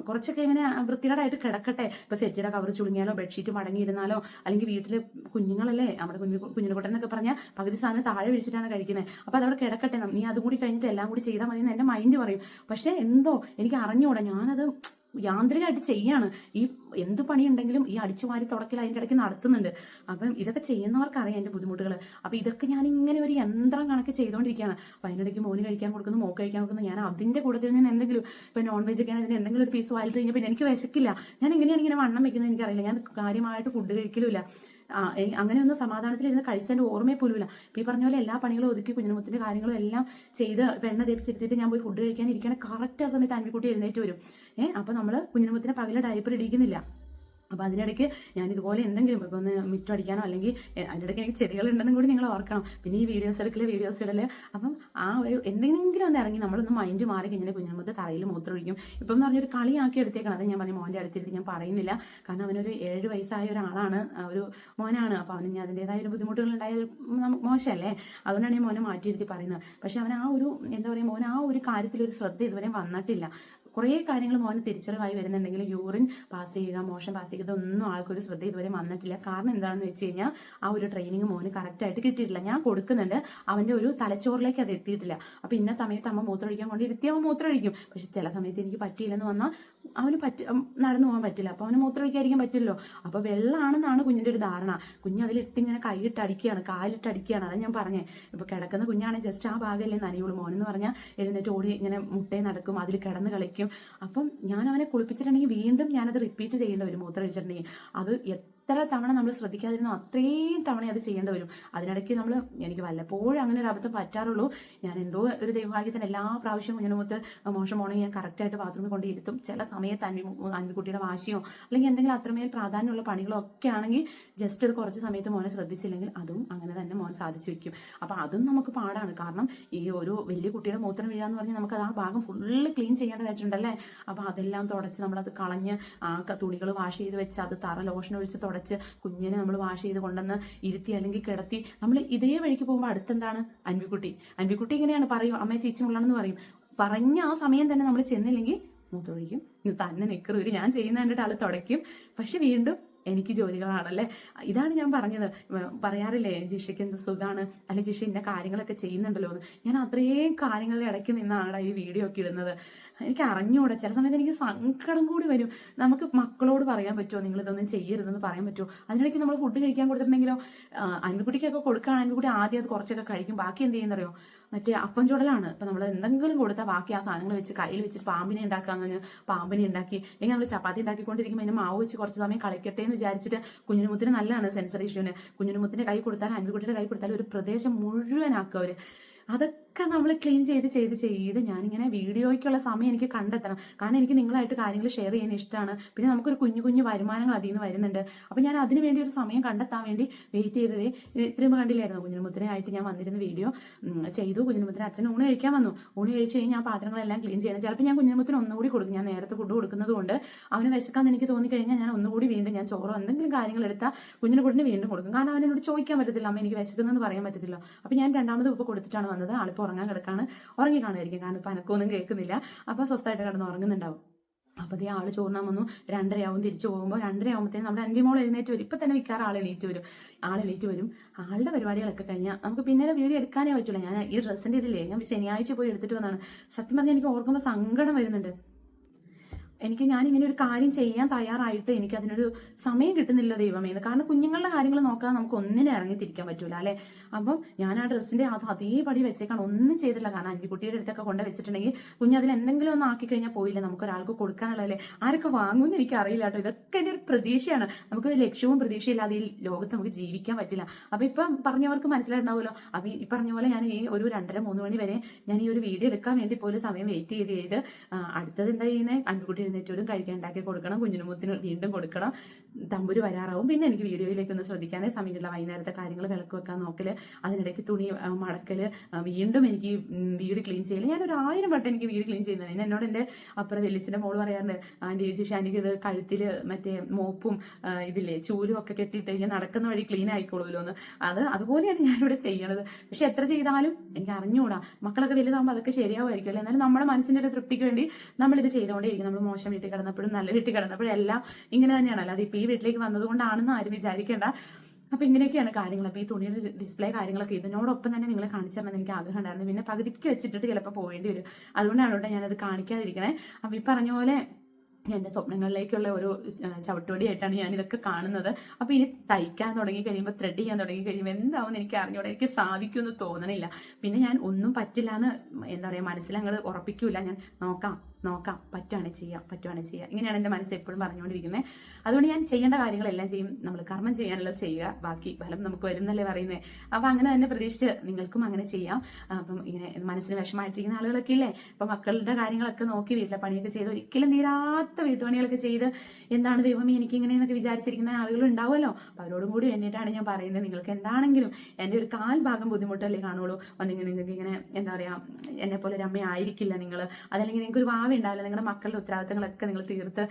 കുറച്ചൊക്കെ ഇങ്ങനെ വൃത്തികേടായിട്ട് കിടക്കട്ടെ. ഇപ്പോൾ സെറ്റിയുടെ കവർ ചുളുങ്ങിയാലോ ബെഡ്ഷീറ്റ് മടങ്ങിയിരുന്നാലോ, അല്ലെങ്കിൽ വീട്ടിൽ കുഞ്ഞുങ്ങളല്ലേ, നമ്മുടെ കുഞ്ഞിനുകുട്ടനൊക്കെ പറഞ്ഞാൽ പകുതി സാധനം താഴെ വിളിച്ചിട്ടാണ് കഴിക്കുന്നത്. അപ്പോൾ അതവിടെ കിടക്കട്ടെ, നീ അതും കൂടി കഴിഞ്ഞിട്ട് എല്ലാം കൂടി ചെയ്താൽ മതി എന്ന് എൻ്റെ മൈൻഡ് പറയും. പക്ഷേ എന്തോ എനിക്ക് അറിഞ്ഞുകൂടാ, ഞാനത് യാന്ത്രികമായിട്ട് ചെയ്യാണ്. ഈ എന്ത് പണിയുണ്ടെങ്കിലും ഈ അടിച്ചു വാരി തുടക്കൽ അതിൻ്റെ ഇടയ്ക്ക് നടത്തുന്നുണ്ട്. അപ്പം ഇതൊക്കെ ചെയ്യുന്നവർക്കറിയാം എൻ്റെ ബുദ്ധിമുട്ടുകൾ. അപ്പോൾ ഇതൊക്കെ ഞാൻ ഇങ്ങനെ ഒരു യന്ത്രം കണക്ക് ചെയ്തുകൊണ്ടിരിക്കുകയാണ്. അപ്പോൾ അതിനിടയ്ക്ക് മോന് കഴിക്കാൻ കൊടുക്കുന്നു, മോക്ക് കഴിക്കാൻ കൊടുക്കുന്നു. ഞാൻ അതിൻ്റെ കൂട്ടത്തിൽ നിന്ന് എന്തെങ്കിലും, ഇപ്പോൾ നോൺ വെജ് ഒക്കെ ആണെങ്കിൽ എന്തെങ്കിലും ഒരു പീസ് വാലിട്ട് കഴിഞ്ഞാൽ പിന്നെ എനിക്ക് വിശക്കില്ല. ഞാൻ എങ്ങനെയാണ് ഇങ്ങനെ വണ്ണം വെക്കുന്നത് എനിക്കറിയില്ല. ഞാൻ കാര്യമായിട്ട് ഫുഡ് കഴിക്കലുമില്ല. അങ്ങനെയൊന്നും സമാധാനത്തിലിരുന്ന് കഴിച്ചതിൻ്റെ ഓർമ്മയെ പോലുമില്ല. ഇപ്പോൾ ഈ പറഞ്ഞ പോലെ എല്ലാ പണികളും ഒതുക്കി കുഞ്ഞിനുമുത്തിൻ്റെ കാര്യങ്ങളും എല്ലാം ചെയ്ത് പെണ്ണ തേപ്പിച്ചെടുത്തിട്ട് ഞാൻ പോയി ഫുഡ് കഴിക്കാൻ ഇരിക്കണ കറക്റ്റ് ആ സമയത്ത് അൻവിക്കുട്ടി എഴുന്നേറ്റ് വരും. അപ്പോൾ നമ്മൾ കുഞ്ഞിനുമുത്തിനെ പകല് ഡയപ്പർ ഇടിക്കുന്നില്ല. അപ്പോൾ അതിനിടയ്ക്ക് ഞാൻ ഇതുപോലെ എന്തെങ്കിലും ഇപ്പോൾ ഒന്ന് മിറ്റം അടിക്കാനോ, അല്ലെങ്കിൽ അതിനിടയ്ക്ക് എനിക്ക് ചെടികളുണ്ടെന്നും കൂടി നിങ്ങൾ ഓർക്കണം. പിന്നെ ഈ വീഡിയോസ് ഇടൽ. അപ്പം ആ ഒരു എന്തെങ്കിലും ഒന്ന് ഇറങ്ങി നമ്മളൊന്ന് മൈൻഡ് മാറി കഴിഞ്ഞാൽ കുഞ്ഞിനുമുത്ത് തറയിൽ മൂത്രമൊഴിക്കും. ഇപ്പം എന്ന് പറഞ്ഞൊരു കളിയാക്കി എടുത്തേക്കണം. അത് ഞാൻ പറഞ്ഞു, മോൻ്റെ അടുത്തിരുത്തി ഞാൻ പറയുന്നില്ല. കാരണം അവനൊരു 7 വയസ്സായ ഒരാളാണ്, ഒരു മോനാണ്. അപ്പോൾ അവന് ഞാൻ അതിൻ്റെതായ ഒരു ബുദ്ധിമുട്ടുകളുണ്ടായത് മോശമല്ലേ, അതുകൊണ്ടാണ് ഈ മോനെ മാറ്റിയിരുത്തി പറയുന്നത്. പക്ഷെ അവൻ ആ ഒരു എന്താ പറയുക, മോൻ ആ ഒരു കാര്യത്തിലൊരു ശ്രദ്ധ ഇതുവരെ വന്നിട്ടില്ല. കുറേ കാര്യങ്ങൾ മോന് തിരിച്ചറിവായി വരുന്നുണ്ടെങ്കിൽ യൂറിൻ പാസ് ചെയ്യുക, മോഷൻ പാസ് ചെയ്യുക, ഇതൊന്നും ആൾക്കൊരു ശ്രദ്ധ ഇതുവരെ വന്നിട്ടില്ല. കാരണം എന്താണെന്ന് വെച്ച് കഴിഞ്ഞാൽ ആ ഒരു ട്രെയിനിങ് മോന് കറക്റ്റായിട്ട് കിട്ടിയിട്ടില്ല. ഞാൻ കൊടുക്കുന്നുണ്ട്, അവൻ്റെ ഒരു തലച്ചോറിലേക്ക് അത് എത്തിയിട്ടില്ല. അപ്പോൾ ഇന്ന സമയത്ത് അമ്മ മൂത്രമൊഴിക്കാൻ കൊണ്ട് ഇരുത്തി അവൻ മൂത്രമൊഴിക്കും. പക്ഷെ ചില സമയത്ത് എനിക്ക് പറ്റിയില്ലെന്ന് വന്നാൽ അവന് നടന്നു പോകാൻ പറ്റില്ല. അപ്പോൾ അവന് മൂത്രമൊഴിക്കാതിരിക്കാൻ പറ്റില്ലല്ലോ. അപ്പോൾ വെള്ളമാണെന്നാണ് കുഞ്ഞിൻ്റെ ഒരു ധാരണ. കുഞ്ഞ് അതിലിട്ടിങ്ങനെ കൈയിട്ട് അടിക്കുകയാണ്, കാലിട്ട് അടിക്കുകയാണ്. അതാണ് ഞാൻ പറഞ്ഞേ. ഇപ്പോൾ കിടക്കുന്ന കുഞ്ഞാണെങ്കിൽ ജസ്റ്റ് ആ ഭാഗമല്ലേ നനയുള്ളൂ. മോനെന്ന് പറഞ്ഞാൽ എഴുന്നേറ്റ് ഓടി ഇങ്ങനെ മുട്ടയെ നടക്കും, അതിൽ കിടന്ന് കളിക്കും. അപ്പം ഞാൻ അവനെ കുളിപ്പിച്ചിട്ടുണ്ടെങ്കിൽ വീണ്ടും ഞാനത് റിപ്പീറ്റ് ചെയ്യേണ്ടി വരും. മൂത്രം ഒഴിച്ചിട്ടുണ്ടെങ്കിൽ അത് എത്ര തവണ നമ്മൾ ശ്രദ്ധിക്കാതിരുന്നോ അത്രയും തവണ അത് ചെയ്യേണ്ടി വരും. അതിനിടയ്ക്ക് എനിക്ക് വല്ലപ്പോഴും അങ്ങനെ ഒരു അബദ്ധം പറ്റാറുള്ളൂ. ഞാൻ എന്തോ ഒരു ദൈവഭാഗ്യത്തിന് എല്ലാ പ്രാവശ്യവും കുഞ്ഞിനുമുത്ത് മോശം പോണെങ്കിൽ ഞാൻ കറക്റ്റായിട്ട് ബാത്റൂമിൽ കൊണ്ട് ഇരുത്തും. ചില സമയത്ത് അൻവിക്കുട്ടിയുടെ വാശിയോ അല്ലെങ്കിൽ എന്തെങ്കിലും അത്രമേൽ പ്രാധാന്യമുള്ള പണികളോ ഒക്കെ ആണെങ്കിൽ ജസ്റ്റ് ഒരു കുറച്ച് സമയത്ത് മോനെ ശ്രദ്ധിച്ചില്ലെങ്കിൽ അതും അങ്ങനെ തന്നെ മോൻ സാധിച്ചു വെക്കും. അപ്പം അതും നമുക്ക് പാടാണ്. കാരണം ഈ ഒരു വലിയ കുട്ടിയുടെ മൂത്രം വീഴാന്ന് പറഞ്ഞാൽ നമുക്ക് ആ ഭാഗം ഫുള്ള് ക്ലീൻ ചെയ്യേണ്ടതായിട്ടുണ്ടല്ലേ. അപ്പം അതെല്ലാം തുടച്ച് നമ്മളത് കളഞ്ഞ് തുണികൾ വാഷ് ചെയ്ത് വെച്ച് അത് തറ ലോഷൻ ഒഴിച്ച് തുടച്ച് കുഞ്ഞിനെ നമ്മൾ വാഷ് ചെയ്ത് കൊണ്ടുവന്ന് ഇരുത്തി അല്ലെങ്കിൽ കിടത്തി നമ്മൾ ഇതേ വഴിക്ക് പോകുമ്പോൾ അടുത്തെന്താണ് അൻവിക്കുട്ടി ഇങ്ങനെയാണ് പറയും, അമ്മയെ ചീച്ചി മുള്ളാണെന്ന് പറയും. പറഞ്ഞ ആ സമയം തന്നെ നമ്മൾ ചെന്നില്ലെങ്കിൽ മൂത്തൊഴിക്കും, തന്നെ നിക്കറൂരി ഞാൻ ചെയ്യുന്ന കണ്ടിട്ട് ആൾ തുടയ്ക്കും. പക്ഷെ വീണ്ടും എനിക്ക് ജോലികളാണല്ലേ. ഇതാണ് ഞാൻ പറഞ്ഞത്. പറയാറില്ലേ ജിഷയ്ക്ക് എന്ത് സുഖമാണ്, അല്ലെങ്കിൽ ജിഷ ഇന്ന കാര്യങ്ങളൊക്കെ ചെയ്യുന്നുണ്ടല്ലോ എന്ന്. ഞാൻ അത്രയും കാര്യങ്ങളുടെ ഇടയ്ക്ക് നിന്നാണ് ഈ വീഡിയോ ഒക്കെ ഇടുന്നത്. എനിക്ക് അറിഞ്ഞുകൂടെ, ചില സമയത്ത് എനിക്ക് സങ്കടം കൂടി വരും. നമുക്ക് മക്കളോട് പറയാൻ പറ്റുമോ നിങ്ങളിതൊന്നും ചെയ്യരുതെന്ന് പറയാൻ പറ്റുമോ? അതിനിടയ്ക്ക് നമ്മൾ ഫുഡ് കഴിക്കാൻ കൊടുത്തിട്ടുണ്ടെങ്കിലോ, അൻകുട്ടിക്കൊക്കെ കൊടുക്കുകയാണ്, അൻകുട്ടി ആദ്യം അത് കുറച്ചൊക്കെ കഴിക്കും, ബാക്കി എന്ത് ചെയ്യുന്നറിയോ, മറ്റേ അപ്പം ചുടലാണ്. ഇപ്പം നമ്മൾ എന്തെങ്കിലും കൊടുത്താൽ ബാക്കി ആ സാധനങ്ങൾ വെച്ച് കയ്യിൽ വെച്ചിട്ട് പാമ്പിനെ ഉണ്ടാക്കാന്ന് പറഞ്ഞ് പാമ്പിനെ ഉണ്ടാക്കി, അല്ലെങ്കിൽ നമ്മൾ ചപ്പാത്തി ഉണ്ടാക്കിക്കൊണ്ടിരിക്കുമ്പോൾ അതിന് മാവ് വെച്ച് കുറച്ച് സമയം കളിക്കട്ടെ എന്ന് വിചാരിച്ചിട്ട് കുഞ്ഞിനുമുത്തിന് നല്ലതാണ് സെൻസറി ഇഷ്യൂവിന്. കുഞ്ഞിനുമുത്തിന്റെ കൈ കൊടുത്താൽ അൻകുട്ടിയുടെ കൈ കൊടുത്താൽ ഒരു പ്രദേശം മുഴുവനാക്കുക അവർ. അതൊക്കെ നമ്മൾ ക്ലീൻ ചെയ്ത് ഞാനിങ്ങനെ വീഡിയോയ്ക്കുള്ള സമയം എനിക്ക് കണ്ടെത്തണം. കാരണം എനിക്ക് നിങ്ങളായിട്ട് കാര്യങ്ങൾ ഷെയർ ചെയ്യുന്ന ഇഷ്ടമാണ്. പിന്നെ നമുക്കൊരു കുഞ്ഞു വരുമാനങ്ങൾ അതിൽ നിന്ന് വരുന്നുണ്ട്. അപ്പം ഞാൻ അതിന് വേണ്ടി ഒരു സമയം കണ്ടെത്താൻ വേണ്ടി വെയിറ്റ് ചെയ്തതേ. ഇത്രയും കണ്ടില്ലായിരുന്നു കുഞ്ഞിനുമുത്തിനായിട്ട് ഞാൻ വന്നിരുന്ന വീഡിയോ ചെയ്തു. കുഞ്ഞിനുമുത്തിന് അച്ഛൻ ഊണ് കഴിക്കാൻ വന്നു. ഊണ് കഴിച്ച് കഴിഞ്ഞാൽ ആ പാത്രങ്ങളെല്ലാം ക്ലീൻ ചെയ്യണം. ചിലപ്പോൾ ഞാൻ കുഞ്ഞിനുമുത്തിന് ഒന്നുകൂടി കൊടുക്കും. ഞാൻ നേരത്തെ ഫുഡ് കൊടുക്കുന്നത് കൊണ്ട് അവന് വിശക്കാന്ന് എനിക്ക് തോന്നിക്കഴിഞ്ഞാൽ ഞാൻ ഒന്നുകൂടി വീണ്ടും ഞാൻ ചോറോ എന്തെങ്കിലും കാര്യങ്ങൾ എടുത്താൽ കുഞ്ഞിന് കൂടിന് വീണ്ടും കൊടുക്കും. കാരണം അവനോട് ചോദിക്കാൻ പറ്റത്തില്ല, അമ്മ എനിക്ക് വിശക്കുന്നതെന്ന് പറയാൻ പറ്റത്തില്ല. അപ്പം ഞാൻ രണ്ടാമത് ഉപ്പ് കൊടുത്തിട്ടാണ് വന്നത്. ആളിപ്പോൾ ഉറങ്ങാൻ കിടക്കാണ്, ഉറങ്ങി കാണുമായിരിക്കും, കാരണം ഇപ്പം അനക്കൊന്നും കേൾക്കുന്നില്ല. അപ്പോൾ സ്വസ്ഥമായിട്ട് കിടന്ന് ഉറങ്ങുന്നുണ്ടാവും. അപ്പോൾ അതേ ആൾ ചോറിനാൻ വന്നു. 2:30 തിരിച്ചു പോകുമ്പോൾ 2:30 നമ്മുടെ അന്തിമോൾ എഴുന്നേറ്റ് വരും. ഇപ്പം തന്നെ മിക്കാറ് ആൾ എണീറ്റ് വരും. ആളുടെ പരിപാടികളൊക്കെ കഴിഞ്ഞാൽ നമുക്ക് പിന്നീട് വീഡിയോ എടുക്കാനേ പറ്റില്ല. ഞാൻ ഈ ഡ്രസ്സിൻ്റെ ഇതില്ലേ ഞാൻ ശനിയാഴ്ച പോയി എടുത്തിട്ട് വന്നതാണ്. സത്യം പറഞ്ഞാൽ എനിക്ക് ഓർക്കുമ്പോൾ സങ്കടം വരുന്നുണ്ട്. ഞാനിങ്ങനെ ഒരു കാര്യം ചെയ്യാൻ തയ്യാറായിട്ട് എനിക്ക് അതിനൊരു സമയം കിട്ടുന്നില്ല ദൈവമേ. കാരണം കുഞ്ഞുങ്ങളുടെ കാര്യങ്ങൾ നോക്കാൻ നമുക്ക് ഒന്നിനെ ഇറങ്ങിത്തിരിക്കാൻ പറ്റൂല അല്ലേ. അപ്പം ഞാൻ ആ ഡ്രസ്സിന്റെ അതേപടി വെച്ചേക്കാണ്, ഒന്നും ചെയ്തില്ല. കാരണം അൻകുട്ടിയുടെ അടുത്തൊക്കെ കൊണ്ട് വെച്ചിട്ടുണ്ടെങ്കിൽ കുഞ്ഞ് എന്തെങ്കിലും ഒന്ന് ആക്കി കഴിഞ്ഞാൽ പോയില്ല, നമുക്കൊരാൾക്ക് കൊടുക്കാനുള്ളതല്ലേ. ആരൊക്കെ വാങ്ങുമെന്ന് എനിക്ക് അറിയില്ല കേട്ടോ. ഇതൊക്കെ എൻ്റെ ഒരു പ്രതീക്ഷയാണ്. നമുക്കൊരു ലക്ഷ്യവും പ്രതീക്ഷയില്ലാതെ ഈ ലോകത്ത് നമുക്ക് ജീവിക്കാൻ പറ്റില്ല. അപ്പൊ ഇപ്പം പറഞ്ഞവർക്ക് മനസ്സിലായിട്ടുണ്ടാവുമല്ലോ. അപ്പൊ ഈ പറഞ്ഞ പോലെ ഞാൻ ഈ ഒരു 2:30-3 മണി വരെ ഞാൻ ഈ ഒരു വീഡിയോ എടുക്കാൻ വേണ്ടി പോലും സമയം വെയിറ്റ് ചെയ്ത് അടുത്തത് എന്താ ചെയ്യുന്നത്, അൻകുട്ടി എഴുന്നേറ്റോടും കഴിക്കാൻ ഉണ്ടാക്കി കൊടുക്കണം, കുഞ്ഞിനുമുത്തിന് വീണ്ടും കൊടുക്കണം, തമ്പുര് വരാറാവും. പിന്നെ എനിക്ക് വീഡിയോയിലേക്ക് ഒന്ന് ശ്രദ്ധിക്കാനേ സമയമില്ല. വൈകുന്നേരത്തെ കാര്യങ്ങൾ വിളക്ക് വെക്കാൻ നോക്കല്, അതിനിടയ്ക്ക് തുണി മടക്കല്, വീണ്ടും എനിക്ക് വീട് ക്ലീൻ ചെയ്യല്. ഞാനൊരു 1000 വട്ടം എനിക്ക് വീട് ക്ലീൻ ചെയ്യുന്നത്. എന്നോട് എൻ്റെ അപ്പുറം വെല്ലിച്ചിൻ്റെ മോള് പറയാറുണ്ട്, ആൻറ്റി ജിഷ എനിക്ക് ഇത് കഴുത്തില് മറ്റേ മോപ്പും ഇതില്ലേ ചൂലും ഒക്കെ കെട്ടിയിട്ട് കഴിഞ്ഞാൽ നടക്കുന്ന വഴി ക്ലീൻ ആയിക്കോളൂല്ലോ എന്ന്. അതുപോലെയാണ് ഞാനിവിടെ ചെയ്യണത്. പക്ഷെ എത്ര ചെയ്താലും എനിക്ക് അറിഞ്ഞുകൂടാ. മക്കളൊക്കെ വലുതാകുമ്പോൾ അതൊക്കെ ശരിയാവുമായിരിക്കും അല്ലേ. എന്നാലും നമ്മുടെ മനസ്സിൻ്റെ ഒരു തൃപ്തിക്ക് വേണ്ടി നമ്മളിത് ചെയ്തുകൊണ്ടേയിരിക്കും. നമ്മൾ മോശം വീട്ടിൽ കിടന്നപ്പോഴും നല്ല വീട്ടിൽ കിടന്നപ്പോഴും എല്ലാം ഇങ്ങനെ തന്നെയാണ്. അല്ലാതെ ഇപ്പം ഈ വീട്ടിലേക്ക് വന്നതുകൊണ്ടാണെന്ന് ആരും വിചാരിക്കേണ്ട. അപ്പൊ ഇങ്ങനെയൊക്കെയാണ് കാര്യങ്ങൾ. അപ്പൊ ഈ തുണിയുടെ ഡിസ്പ്ലേ കാര്യങ്ങളൊക്കെ ഇതിനോടൊപ്പം തന്നെ നിങ്ങളെ കാണിച്ചു തരണം എനിക്ക് ആഗ്രഹം ഉണ്ടായിരുന്നു. പിന്നെ പകുതിക്ക് വെച്ചിട്ട് ചിലപ്പോൾ പോകേണ്ടി വരും. അതുകൊണ്ടാണ് ഞാനത് കാണിക്കാതിരിക്കണേ. അപ്പൊ ഈ പറഞ്ഞ പോലെ എൻ്റെ സ്വപ്നങ്ങളിലേക്കുള്ള ഒരു ചവിട്ടുപടിയായിട്ടാണ് ഞാൻ ഇതൊക്കെ കാണുന്നത്. അപ്പോൾ ഇനി തയ്ക്കാൻ തുടങ്ങി കഴിയുമ്പോൾ, ത്രെഡ് ചെയ്യാൻ തുടങ്ങി കഴിയുമ്പോൾ എന്താവുമെന്ന് എനിക്ക് അറിഞ്ഞൂടെ, എനിക്ക് സാധിക്കുമെന്ന് തോന്നണില്ല. പിന്നെ ഞാൻ ഒന്നും പറ്റില്ല എന്ന് എന്താ പറയുക മനസ്സിലങ്ങോട്ട് ഉറപ്പിക്കൂല. ഞാൻ നോക്കാം പറ്റുവാണ് ചെയ്യാം ഇങ്ങനെയാണ് എൻ്റെ മനസ്സ് എപ്പോഴും പറഞ്ഞുകൊണ്ടിരിക്കുന്നത്. അതുകൊണ്ട് ഞാൻ ചെയ്യേണ്ട കാര്യങ്ങളെല്ലാം ചെയ്യും. നമ്മൾ കർമ്മം ചെയ്യാനുള്ളത് ചെയ്യുക, ബാക്കി ഫലം നമുക്ക് വരുന്നല്ലേ പറയുന്നത്. അപ്പം അങ്ങനെ തന്നെ പ്രതീക്ഷിച്ച് നിങ്ങൾക്കും അങ്ങനെ ചെയ്യാം. അപ്പം ഇങ്ങനെ മനസ്സിന് വിഷമമായിട്ടിരിക്കുന്ന ആളുകളൊക്കെ ഇല്ലേ, ഇപ്പം മക്കളുടെ കാര്യങ്ങളൊക്കെ നോക്കി വീട്ടിലെ പണിയൊക്കെ ചെയ്ത് ഒരിക്കലും തീരാത്ത വീട്ടുപണികളൊക്കെ ചെയ്ത് എന്താണ് ദൈവമേ എനിക്കിങ്ങനെയെന്നൊക്കെ വിചാരിച്ചിരിക്കുന്ന ആളുകൾ ഉണ്ടാവുമല്ലോ. അപ്പം അവരോടും കൂടി വേണ്ടിയിട്ടാണ് ഞാൻ പറയുന്നത്. നിങ്ങൾക്ക് എന്താണെങ്കിലും എൻ്റെ ഒരു കാൽ ഭാഗം ബുദ്ധിമുട്ടല്ലേ കാണുള്ളൂ. അല്ലെങ്കിൽ നിങ്ങൾക്ക് ഇങ്ങനെ എന്താ പറയുക എന്നെ പോലെ ഒരു അമ്മ ആയിരിക്കില്ല നിങ്ങൾ, അതല്ലെങ്കിൽ നിങ്ങൾക്ക് ഒരു ഭാവി ഉണ്ടാവില്ല. നിങ്ങളുടെ മക്കളുടെ ഉത്തരവാദിത്തങ്ങളൊക്കെ നിങ്ങൾ തീർത്ത്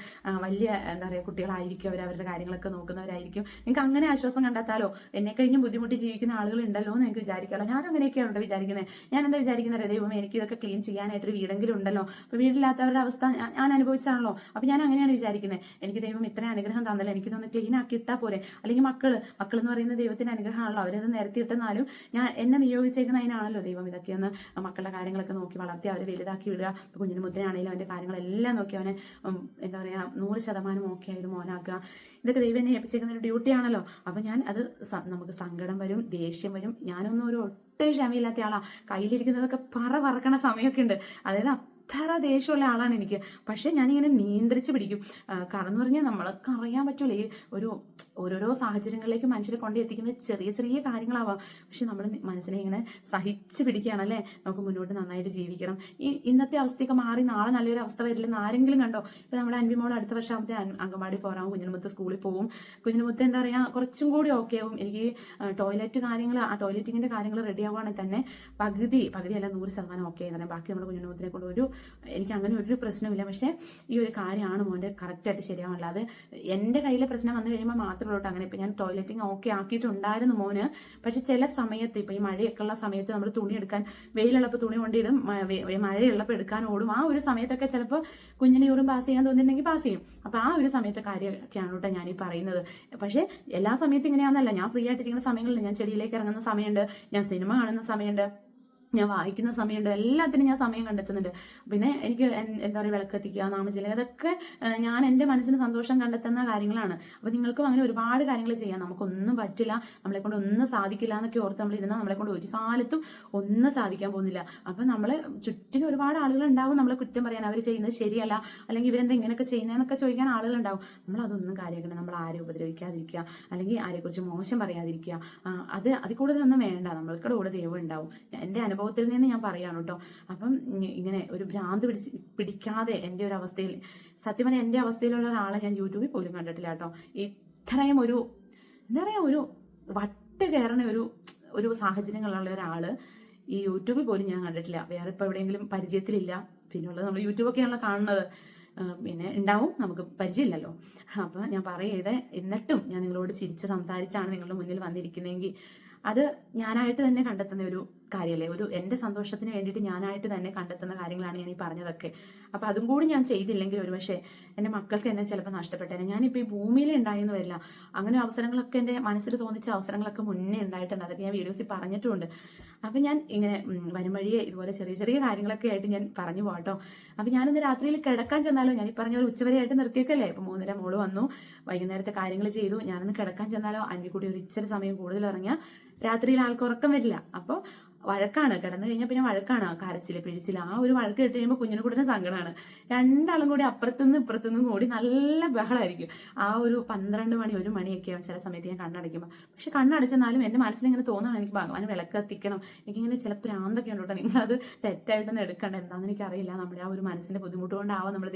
വലിയ എന്താ പറയുക കുട്ടികളായിരിക്കും, അവരുടെ കാര്യങ്ങളൊക്കെ നോക്കുന്നവരായിരിക്കും. നിങ്ങൾക്ക് അങ്ങനെ ആശ്വാസം കണ്ടെത്താലോ. എന്നെ കഴിഞ്ഞും ബുദ്ധിമുട്ടി ജീവിക്കുന്ന ആളുകൾ ഉണ്ടല്ലോ എന്ന് നിങ്ങൾക്ക് വിചാരിക്കാമല്ലോ. ഞാൻ അങ്ങനെയൊക്കെയാണ് വിചാരിക്കുന്നത്. ഞാൻ എന്താ വിചാരിക്കുന്നത്, ദൈവമേ എനിക്ക് ഇതൊക്കെ ക്ലീൻ ചെയ്യാനായിട്ടൊരു വീടെങ്കിലും ഉണ്ടല്ലോ. അപ്പോൾ വീടില്ലാത്തവരുടെ അവസ്ഥ ഞാൻ അനുഭവിച്ചാണല്ലോ. അപ്പോൾ ഞാൻ അങ്ങനെയാണ് വിചാരിക്കുന്നത്. എനിക്ക് ദൈവം ഇത്രയും അനുഗ്രഹം തന്നല്ലോ, എനിക്കിതൊന്ന് ക്ലീൻ ആക്കി ഇട്ടാൽ പോരെ. അല്ലെങ്കിൽ മക്കൾ എന്ന് പറയുന്ന ദൈവത്തിന്റെ അനുഗ്രഹമാണല്ലോ. അവരത് നിരത്തി ഇട്ടെന്നാലും ഞാൻ എന്നെ നിയോഗിച്ചേക്കുന്ന അതിനാണല്ലോ ദൈവം ഇതൊക്കെ ഒന്ന് മക്കളുടെ കാര്യങ്ങളൊക്കെ നോക്കി വളർത്തി അവരെ വലുതാക്കി വിടുക. കുഞ്ഞിന് മുദ്രയാണെങ്കിലും അവൻ്റെ കാര്യങ്ങളെല്ലാം നോക്കി അവനെ എന്താ പറയുക 100% ഓക്കെ ആയി മോനാക്കുക. ഇതൊക്കെ ദൈവം എന്നെ ഏൽപ്പിച്ചേക്കുന്ന ഒരു ഡ്യൂട്ടിയാണല്ലോ. അപ്പം ഞാൻ അത് നമുക്ക് സങ്കടം വരും, ദേഷ്യം വരും. ഞാനൊന്നും ഒരു ഒട്ടും ക്ഷമയില്ലാത്ത ആളാ. കയ്യിലിരിക്കുന്നതൊക്കെ പറക്കണ സമയമൊക്കെ ഉണ്ട്. അതായത് അത്ര ദേഷ്യമുള്ള ആളാണ് എനിക്ക്. പക്ഷെ ഞാനിങ്ങനെ നിയന്ത്രിച്ച് പിടിക്കും. കാരണം എന്ന് പറഞ്ഞാൽ നമ്മൾക്ക് അറിയാൻ പറ്റൂല ഈ ഓരോരോ സാഹചര്യങ്ങളിലേക്ക് മനുഷ്യരെ കൊണ്ട് എത്തിക്കുന്ന ചെറിയ ചെറിയ കാര്യങ്ങളാവാം. പക്ഷെ നമ്മൾ മനസ്സിനെ ഇങ്ങനെ സഹിച്ച് പിടിക്കുകയാണല്ലേ. നമുക്ക് മുന്നോട്ട് നന്നായിട്ട് ജീവിക്കണം. ഇന്നത്തെ അവസ്ഥയൊക്കെ മാറി നാളെ നല്ലൊരു അവസ്ഥ വരില്ലെന്ന് ആരെങ്കിലും കണ്ടോ? ഇപ്പൊ നമ്മുടെ അൻവിമോൾ അടുത്ത വർഷമാകുമ്പോൾ അങ്കമാടി പോകാം, കുഞ്ഞിനുമുത്ത് സ്കൂളിൽ പോകും. കുഞ്ഞിനുമുത്ത് എന്താ പറയാ കുറച്ചും കൂടി ഓക്കെ ആവും. എനിക്ക് ടോയ്ലറ്റ് കാര്യങ്ങൾ, ആ ടോയ്ലറ്റിങ്ങിന്റെ കാര്യങ്ങൾ റെഡി ആവുകയാണെങ്കിൽ തന്നെ പകുതിയല്ല 100% ഓക്കെ ആയി. ബാക്കി നമ്മുടെ കുഞ്ഞിനുമുത്തിനെ കൊണ്ട് എനിക്ക് അങ്ങനെ ഒരു പ്രശ്നമില്ല. പക്ഷെ ഈ ഒരു കാര്യമാണ് മോൻ്റെ കറക്റ്റായിട്ട് ശരിയാവില്ല. അത് എൻ്റെ കയ്യിലെ പ്രശ്നം വന്നു കഴിയുമ്പോൾ മാത്രമേ ഉള്ളൂ അങ്ങനെ. ഇപ്പം ഞാൻ ടോയ്ലറ്റിങ് ഓക്കെ ആക്കിയിട്ടുണ്ടായിരുന്നു മോന്. പക്ഷെ ചില സമയത്ത് ഇപ്പം ഈ മഴയൊക്കെ ഉള്ള സമയത്ത് നമ്മൾ തുണി എടുക്കാൻ, വെയിലുള്ളപ്പോൾ തുണി കൊണ്ടിടും, മഴയുള്ളപ്പോൾ എടുക്കാൻ ഓടും. ആ ഒരു സമയത്തൊക്കെ ചിലപ്പോൾ കുഞ്ഞിന് യൂറിൻ പാസ് ചെയ്യാൻ തോന്നിയിട്ടുണ്ടെങ്കിൽ പാസ് ചെയ്യും. അപ്പോൾ ആ ഒരു സമയത്തെ കാര്യമൊക്കെയാണ് കേട്ടോ ഞാനീ പറയുന്നത്. പക്ഷേ എല്ലാ സമയത്തും ഇങ്ങനെയാണെന്നല്ല. ഞാൻ ഫ്രീ ആയിട്ടിരിക്കുന്ന സമയങ്ങളിൽ ഞാൻ ചെടിയിലേക്ക് ഇറങ്ങുന്ന സമയമുണ്ട്, ഞാൻ സിനിമ കാണുന്ന സമയമുണ്ട്, ഞാൻ വായിക്കുന്ന സമയമുണ്ട്, എല്ലാത്തിനും ഞാൻ സമയം കണ്ടെത്തുന്നുണ്ട്. പിന്നെ എനിക്ക് എന്താ പറയുക വിളക്കെത്തിക്കുക, നാമജലം, അതൊക്കെ ഞാൻ എൻ്റെ മനസ്സിന് സന്തോഷം കണ്ടെത്തുന്ന കാര്യങ്ങളാണ്. അപ്പോൾ നിങ്ങൾക്കും അങ്ങനെ ഒരുപാട് കാര്യങ്ങൾ ചെയ്യാം. നമുക്കൊന്നും പറ്റില്ല, നമ്മളെ കൊണ്ട് ഒന്നും സാധിക്കില്ല എന്നൊക്കെ ഓർത്ത് നമ്മളിരുന്നാൽ നമ്മളെ കൊണ്ട് ഒരു കാലത്തും ഒന്നും സാധിക്കാൻ പോകുന്നില്ല. അപ്പം നമ്മൾ ചുറ്റിനും ഒരുപാട് ആളുകൾ ഉണ്ടാവും നമ്മളെ കുറ്റം പറയാൻ, അവർ ചെയ്യുന്നത് ശരിയല്ല, അല്ലെങ്കിൽ ഇവരെന്താ ഇങ്ങനെയൊക്കെ ചെയ്യുന്നതെന്നൊക്കെ ചോദിക്കാൻ ആളുകളുണ്ടാവും. നമ്മളതൊന്നും കാര്യമാക്കണം. നമ്മൾ ആരെ ഉപദ്രവിക്കാതിരിക്കുക, അല്ലെങ്കിൽ ആരെക്കുറിച്ച് മോശം പറയാതിരിക്കുക. അതിൽ കൂടുതലൊന്നും വേണ്ട. നമ്മൾക്കുടെ കൂടെ ദൈവം ഉണ്ടാവും. എൻ്റെ അനുഭവത്തിൽ നിന്ന് ഞാൻ പറയാണ് കേട്ടോ. അപ്പം ഇങ്ങനെ ഒരു ഭ്രാന്ത് പിടിക്കാതെ എൻ്റെ ഒരു അവസ്ഥയിൽ, സത്യം പറഞ്ഞാൽ എൻ്റെ അവസ്ഥയിലുള്ള ഒരാളെ ഞാൻ യൂട്യൂബിൽ പോലും കണ്ടിട്ടില്ല കേട്ടോ. ഇത്രയും ഒരു എന്താ പറയുക, ഒരു വട്ട് കയറണ ഒരു സാഹചര്യങ്ങളുള്ള ഒരാള് ഈ യൂട്യൂബിൽ പോലും ഞാൻ കണ്ടിട്ടില്ല. വേറെ ഇപ്പോൾ എവിടെയെങ്കിലും പരിചയത്തിലില്ല. പിന്നുള്ളത് നമ്മൾ യൂട്യൂബൊക്കെയാണല്ലോ കാണുന്നത്. പിന്നെ ഉണ്ടാവും, നമുക്ക് പരിചയമില്ലല്ലോ. അപ്പം ഞാൻ പറയത്, എന്നിട്ടും ഞാൻ നിങ്ങളോട് ചിരിച്ച് സംസാരിച്ചാണ് നിങ്ങളുടെ മുന്നിൽ വന്നിരിക്കുന്നതെങ്കിൽ അത് ഞാനായിട്ട് തന്നെ കണ്ടെത്തുന്ന ഒരു കാര്യമല്ലേ. എൻ്റെ സന്തോഷത്തിന് വേണ്ടിയിട്ട് ഞാനായിട്ട് തന്നെ കണ്ടെത്തുന്ന കാര്യങ്ങളാണ് ഞാൻ ഈ പറഞ്ഞതൊക്കെ. അപ്പോൾ അതും കൂടി ഞാൻ ചെയ്തില്ലെങ്കിൽ ഒരുപക്ഷെ എൻ്റെ മക്കൾക്ക് എന്നെ ചിലപ്പോൾ നഷ്ടപ്പെട്ടേനെ. ഞാനിപ്പോൾ ഈ ഭൂമിയിൽ ഉണ്ടായെന്ന് വരില്ല. അങ്ങനെ അവസരങ്ങളൊക്കെ എൻ്റെ മനസ്സിൽ തോന്നിച്ച അവസരങ്ങളൊക്കെ മുന്നേ ഉണ്ടായിട്ടുണ്ട്. അതൊക്കെ ഞാൻ വീഡിയോസിൽ പറഞ്ഞിട്ടുമുണ്ട്. അപ്പം ഞാൻ ഇങ്ങനെ വരും വഴിയെ ഇതുപോലെ ചെറിയ ചെറിയ കാര്യങ്ങളൊക്കെ ആയിട്ട് ഞാൻ പറഞ്ഞു പോകട്ടോ. അപ്പം ഞാനിന്ന് രാത്രിയിൽ കിടക്കാൻ ചെന്നാലോ, ഞാൻ ഈ പറഞ്ഞ പോലെ ഉച്ചവരെയായിട്ട് നിർത്തിയേക്കല്ലേ. ഇപ്പം 3:30 മോള് വന്നു, വൈകുന്നേരത്തെ കാര്യങ്ങൾ ചെയ്തു. ഞാനൊന്ന് കിടക്കാൻ ചെന്നാലോ, അൻവിക്കുട്ടി ഒരു ഇച്ചിരി സമയം കൂടുതൽ ഇറങ്ങിയാൽ രാത്രിയിൽ ആൾക്ക് ഉറക്കം വരില്ല. അപ്പോൾ വഴക്കാണ്, കിടന്നു കഴിഞ്ഞാൽ പിന്നെ വഴക്കാണ്, കരച്ചില് പിഴിച്ചില്. ആ ഒരു വഴക്ക് കിട്ടി കഴിയുമ്പോൾ കുഞ്ഞിനെ കൂടെ സങ്കടമാണ്. രണ്ടാളും കൂടി അപ്പുറത്തുനിന്ന് ഇപ്പുറത്തുനിന്നും കൂടി നല്ല ബഹളമായിരിക്കും. ആ ഒരു 12 മണി 1 മണിയൊക്കെ ആവും ചില സമയത്ത് ഞാൻ കണ്ണടയ്ക്കുമ്പോൾ. പക്ഷെ കണ്ണടച്ചെന്നാലും എൻ്റെ മനസ്സിലിങ്ങനെ തോന്നണം, എനിക്ക് ഭഗവാന് വിളക്ക് കത്തിക്കണം. എനിക്കിങ്ങനെ ചില പ്രാന്തൊക്കെ ഉണ്ട് കേട്ടോ. നിങ്ങളത് തെറ്റായിട്ടൊന്നും എടുക്കണ്ട, എന്താണെന്ന് എനിക്കറിയില്ല. നമ്മുടെ ആ ഒരു മനസ്സിൻ്റെ ബുദ്ധിമുട്ട് കൊണ്ടാവാം നമ്മൾ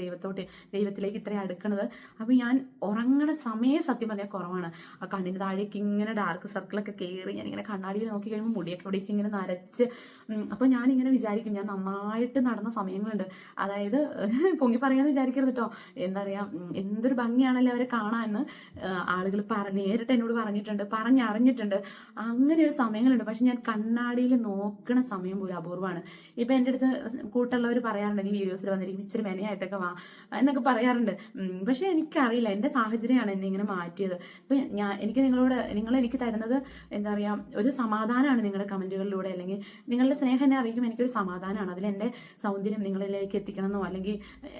ദൈവത്തിലേക്ക് ഇത്രയും അടുക്കണത്. അപ്പോൾ ഞാൻ ഉറങ്ങണ സമയം സത്യം പറഞ്ഞാൽ കുറവാണ്. ആ കണ്ണിന് താഴേക്ക് ഇങ്ങനെ ഡാർക്ക് സർക്കിളൊക്കെ കയറി ഞാനിങ്ങനെ കണ്ണാടിയിൽ നോക്കി കഴിയുമ്പോൾ മുടിയൊക്കെ ഇങ്ങനെ നരച്ച്. അപ്പോൾ ഞാനിങ്ങനെ വിചാരിക്കും, ഞാൻ നന്നായിട്ട് നടന്ന സമയങ്ങളുണ്ട്. അതായത് പൊങ്ങി പറയാന്ന് വിചാരിക്കരുത് കേട്ടോ. എന്താ പറയുക, എന്തൊരു ഭംഗിയാണല്ലോ അവരെ കാണാമെന്ന് ആളുകൾ നേരിട്ട് എന്നോട് പറഞ്ഞറിഞ്ഞിട്ടുണ്ട്. അങ്ങനെ ഒരു സമയങ്ങളുണ്ട്. പക്ഷെ ഞാൻ കണ്ണാടിയിൽ നോക്കണ സമയം പോലും അപൂർവമാണ്. ഇപ്പം എൻ്റെ അടുത്ത് കൂട്ടുള്ളവർ പറയാറുണ്ട്, നീ വീഡിയോസിൽ വന്നിരിക്കും ഇച്ചിരി മെനയായിട്ടൊക്കെ വാ എന്നൊക്കെ പറയാറുണ്ട്. പക്ഷെ എനിക്കറിയില്ല, എൻ്റെ സാഹചര്യമാണ് എന്നെ ഇങ്ങനെ മാറ്റിയത്. ഇപ്പം നിങ്ങൾ എനിക്ക് തരുന്നത് എന്താ പറയുക, ഒരു സമാധാനമാണ് നിങ്ങളുടെ കമൻറ്റുകളിലൂടെ, അല്ലെങ്കിൽ നിങ്ങളുടെ സ്നേഹം എന്നെ അറിയിക്കും. എനിക്കൊരു സമാധാനമാണ്. അതിലെൻ്റെ സൗന്ദര്യം നിങ്ങളിലേക്ക് എത്തിക്കണമെന്നോ അല്ലെങ്കിൽ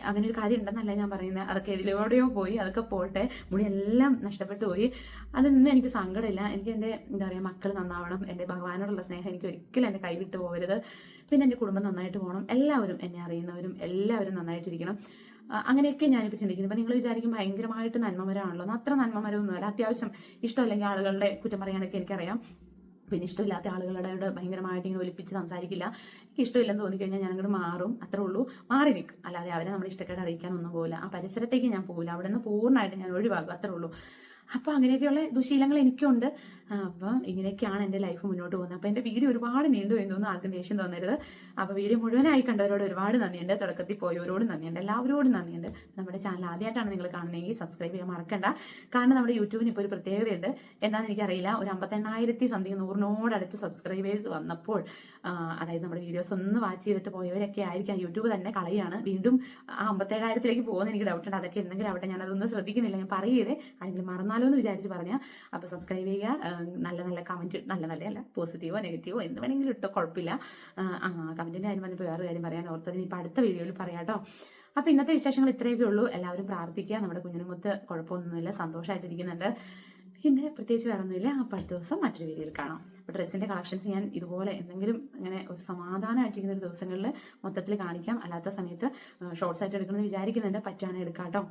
അങ്ങനെ ഒരു കാര്യം ഉണ്ടെന്നല്ല ഞാൻ പറയുന്നത്. അതൊക്കെ എതിലോടെയോ പോയി, അതൊക്കെ പോട്ടെ. മുടിയെല്ലാം നഷ്ടപ്പെട്ടു പോയി. അതൊന്നും എനിക്ക് സങ്കടമില്ല. എനിക്ക് എൻ്റെ എന്താ പറയുക, മക്കൾ നന്നാവണം. എൻ്റെ ഭഗവാനോടുള്ള സ്നേഹം എനിക്ക് ഒരിക്കലും എൻ്റെ കൈവിട്ട് പോകരുത്. പിന്നെ എൻ്റെ കുടുംബം നന്നായിട്ട് പോകണം. എല്ലാവരും എന്നെ അറിയുന്നവരും എല്ലാവരും നന്നായിട്ടിരിക്കണം. അങ്ങനെയൊക്കെ ഞാനിപ്പോൾ ചിന്തിക്കുന്നു. ഇപ്പം നിങ്ങൾ വിചാരിക്കും ഭയങ്കരമായിട്ട് നന്മമരമാണല്ലോ. അത്ര നന്മമരമൊന്നുമല്ല. അത്യാവശ്യം ഇഷ്ടമല്ലെങ്കിൽ ആളുകളുടെ കുറ്റം പറയാനൊക്കെ എനിക്കറിയാം. പിന്നെ ഇഷ്ടമില്ലാത്ത ആളുകളോട് ഭയങ്കരമായിട്ട് ഇങ്ങനെ ഒലിപ്പിച്ച് സംസാരിക്കില്ല. എനിക്ക് ഇഷ്ടമില്ലെന്ന് തോന്നിക്കഴിഞ്ഞാൽ ഞാൻ അങ്ങോട്ട് മാറും, അത്രേ ഉള്ളൂ. മാറി നിൽക്കും. അല്ലാതെ അവരെ നമ്മൾ ഇഷ്ടക്കേട് അറിയിക്കാനൊന്നും പോകില്ല. ആ പരിസരത്തേക്ക് ഞാൻ പോകില്ല. അവിടെ നിന്ന് പൂർണ്ണമായിട്ട് ഞാൻ ഒഴിവാക്കും, അത്രേ ഉള്ളൂ. അപ്പോൾ അങ്ങനെയൊക്കെയുള്ള ദുശീലങ്ങൾ എനിക്കുണ്ട്. അപ്പം ഇങ്ങനെയൊക്കെയാണ് എൻ്റെ ലൈഫ് മുന്നോട്ട് പോകുന്നത്. അപ്പോൾ എൻ്റെ വീഡിയോ ഒരുപാട് നീണ്ടു എന്ന് തോന്നുന്നു, ആർക്കും ദേഷ്യം തോന്നരുത്. അപ്പോൾ വീഡിയോ മുഴുവനായി കണ്ടവരോട് ഒരുപാട് നന്ദിയുണ്ട്. തുടക്കത്തിൽ പോയവരോട് നന്ദിയുണ്ട്. എല്ലാവരോടും നന്ദിയുണ്ട്. നമ്മുടെ ചാനൽ ആദ്യമായിട്ടാണ് നിങ്ങൾ കാണുന്നതെങ്കിൽ സബ്സ്ക്രൈബ് ചെയ്യാൻ മറക്കണ്ട. കാരണം നമ്മുടെ യൂട്യൂബിന് ഇപ്പോൾ ഒരു പ്രത്യേകതയുണ്ട്. എന്താണെന്ന് എനിക്കറിയില്ല, ഒരു 58,000 സംതിങ് 100-നോടടുത്ത് സബ്സ്ക്രൈബേഴ്സ് വന്നപ്പോൾ, അതായത് നമ്മുടെ വീഡിയോസ് ഒന്ന് വാച്ച് ചെയ്തിട്ട് പോയവരൊക്കെ ആയിരിക്കാം യൂട്യൂബ് തന്നെ കളയാണ്. വീണ്ടും ആ 57,000 പോകുന്ന എനിക്ക് ഡൗട്ടുണ്ട്. അതൊക്കെ എന്തെങ്കിലും ആവട്ടെ, ഞാനതൊന്നും ശ്രദ്ധിക്കുന്നില്ല. ഞാൻ പറയേ ആരെങ്കിലും മറന്നാലോ എന്ന് വിചാരിച്ച് പറഞ്ഞാൽ. അപ്പോൾ സബ്സ്ക്രൈബ് ചെയ്യുക. നല്ല കമൻറ്റ്, നല്ല പോസിറ്റീവോ നെഗറ്റീവോ എന്ത് വേണമെങ്കിലും ഇട്ടോ, കുഴപ്പമില്ല. കമൻറ്റിൻ്റെ കാര്യം പറഞ്ഞപ്പോൾ വേറൊരു കാര്യം പറയാൻ ഓർത്തത് ഇനിയിപ്പോൾ അടുത്ത വീഡിയോയിൽ പറയാം കേട്ടോ. അപ്പോൾ ഇന്നത്തെ വിശേഷങ്ങൾ ഇത്രയൊക്കെ ഉള്ളൂ. എല്ലാവരും പ്രാർത്ഥിക്കുക. നമ്മുടെ കുഞ്ഞിനുമുത്ത് കുഴപ്പമൊന്നുമില്ല, സന്തോഷമായിട്ടിരിക്കുന്നുണ്ട്. പിന്നെ പ്രത്യേകിച്ച് വേറൊന്നുമില്ല. അപ്പോൾ അടുത്ത ദിവസം മറ്റൊരു വീഡിയോയിൽ കാണാം. അപ്പോൾ ഡ്രസ്സിൻ്റെ കളക്ഷൻസ് ഞാൻ ഇതുപോലെ എന്തെങ്കിലും ഇങ്ങനെ ഒരു സമാധാനമായിട്ടിരിക്കുന്ന ഒരു ദിവസങ്ങളിൽ മൊത്തത്തിൽ കാണിക്കാം. അല്ലാത്ത സമയത്ത് ഷോർട്സ് ആയിട്ട് എടുക്കണമെന്ന് വിചാരിക്കുന്നുണ്ട്. പറ്റുകയാണെങ്കിൽ എടുക്കാം കേട്ടോ.